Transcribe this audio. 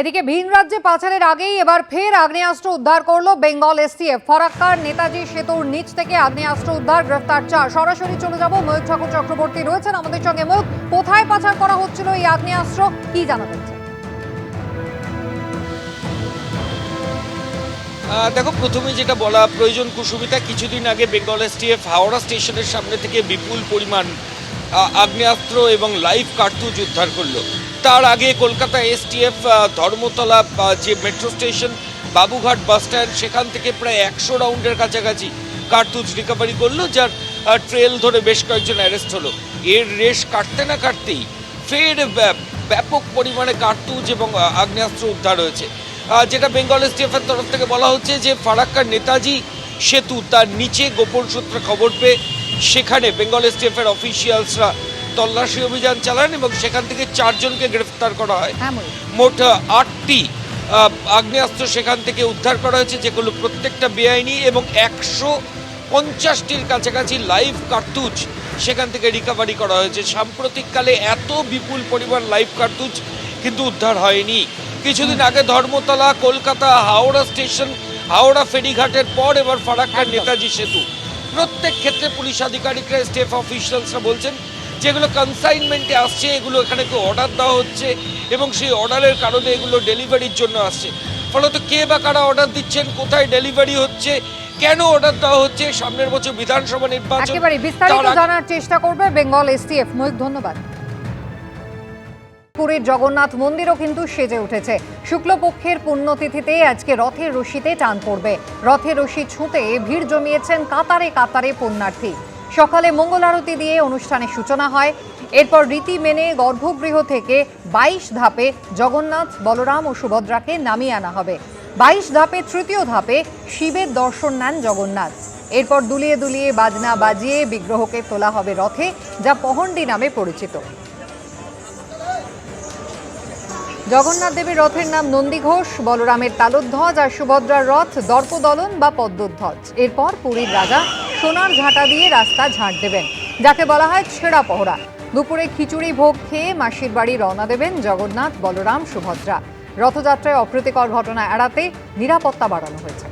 এদিকে ভিন রাজ্যে পাচারের আগেই এবার ফের আগ্নেয়াস্ত্র উদ্ধার করলো বেঙ্গল এসটিএফ। ফরাক্কার নেতাজি সেতুর নিচ থেকে আগ্নেয়াস্ত্র উদ্ধার, গ্রেফতার 4। সরাসরি চলে যাব, ময়ূর ঠাকুর চক্রবর্তী রয়েছেন আমাদের সঙ্গে। ময়ূর, কোথায় পাচার করা হচ্ছিল এই আগ্নেয়াস্ত্র, কি জানা যাচ্ছে? দেখো, প্রথমে যেটা বলা প্রয়োজন কুসুমিতা, কিছুদিন আগে বেঙ্গল এসটিএফ হাওড়া স্টেশনের সামনে থেকে বিপুল পরিমাণ আগ্নেয়াস্ত্র এবং লাইভ কার্তুজ উদ্ধার করলো। তার আগে কলকাতা এসটিএফ ধর্মতলা যে metro station Babughat bus stand, সেখান থেকে প্রায় 100 রাউন্ডের কাছাকাছি কার্তুজ রিকভারি করলো, যার ট্রেল ধরে বেশ কয়েকজন অ্যারেস্ট হলো। এর রেশ কাটতে না কাটতেই ফের ব্যাপক পরিমাণে কার্তুজ এবং আগ্নেয়াস্ত্র উদ্ধার হয়েছে। যেটা বেঙ্গল এসটিএফের তরফ থেকে বলা হচ্ছে যে ফারাক্কার নেতাজি সেতু তার নিচে গোপন সূত্রে খবর পেয়ে সেখানে বেঙ্গল এসটিএফের অফিসিয়ালসরা তল্লাশি অভিযান চালান এবং সেখান থেকে 4 জনকে গ্রেফতার করা হয়। মোট 8টি আগ্নেয়াস্ত্র সেখান থেকে উদ্ধার করা হয়েছে, যেগুলো প্রত্যেকটা বেআইনি, এবং 150টির কাছাকাছি লাইভ কার্তুজ সেখান থেকে রিকভারি করা হয়েছে। সাম্প্রতিককালে এত বিপুল পরিমাণ লাইভ কার্তুজ কিন্তু উদ্ধার হয়নি। কিছুদিন আগে ধর্মতলা, কলকাতা, হাওড়া স্টেশন, হাওড়া ফেরিঘাটের পর এবার ফারাক্কার নেতাজি সেতু। প্রত্যেক ক্ষেত্রে পুলিশ আধিকারিকরা, স্টেফ অফিসিয়ালসরা বলছেন যেগুলো কনসাইনমেন্টে আসছে, এগুলো এখানে অর্ডার দেওয়া হচ্ছে এবং সেই অর্ডারের কারণে এগুলো ডেলিভারির জন্য আসছে। ফলত কে বা কারা অর্ডার দিচ্ছেন, কোথায় ডেলিভারি হচ্ছে, কেন অর্ডার দেওয়া হচ্ছে, সামনের বছর বিধানসভা নির্বাচন, একেবারে বিস্তারিত জানার চেষ্টা করবে বেঙ্গল এসটিএফ। ময়ূর, ধন্যবাদ। পুরীর জগন্নাথ মন্দিরও কিন্তু সেজে উঠেছে। শুক্লপক্ষের পুণ্যতিথিতে আজকে রথের রশিতে টান পড়বে। রথের রশি ছুঁতে ভিড় জমিয়েছেন কাতারে কাতারে পুণ্যার্থী। সকালে মঙ্গল আরতি দিয়ে অনুষ্ঠানের সূচনা হয়। এরপর রীতি মেনে গর্ভগৃহ থেকে 22 ধাপে জগন্নাথ, বলরাম ও সুভদ্রাকে নামিয়ে আনা হবে। 22 ধাপে তৃতীয় ধাপে শিবের দর্শন নেন জগন্নাথ। এরপর দুলিয়ে দুলিয়ে বাজনা বাজিয়ে বিগ্রহকে তোলা হবে রথে, যা পহণ্ডি নামে পরিচিত। জগন্নাথ দেবের রথের নাম নন্দীঘোষ, বলরামের তালোধ্বজ আর সুভদ্রার রথ দর্পদলন বা পদ্মধ্বজ। এরপর পুরীর রাজা সোনার ঝাঁটা দিয়ে রাস্তা ঝাঁট দেবেন, যাকে বলা হয় ছেঁড়া পহরা। দুপুরে খিচুড়ি ভোগ খেয়ে মাসির বাড়ি রওনা দেবেন জগন্নাথ, বলরাম, সুভদ্রা। রথযাত্রায় অপ্রীতিকর ঘটনা এড়াতে নিরাপত্তা বাড়ানো হয়েছে।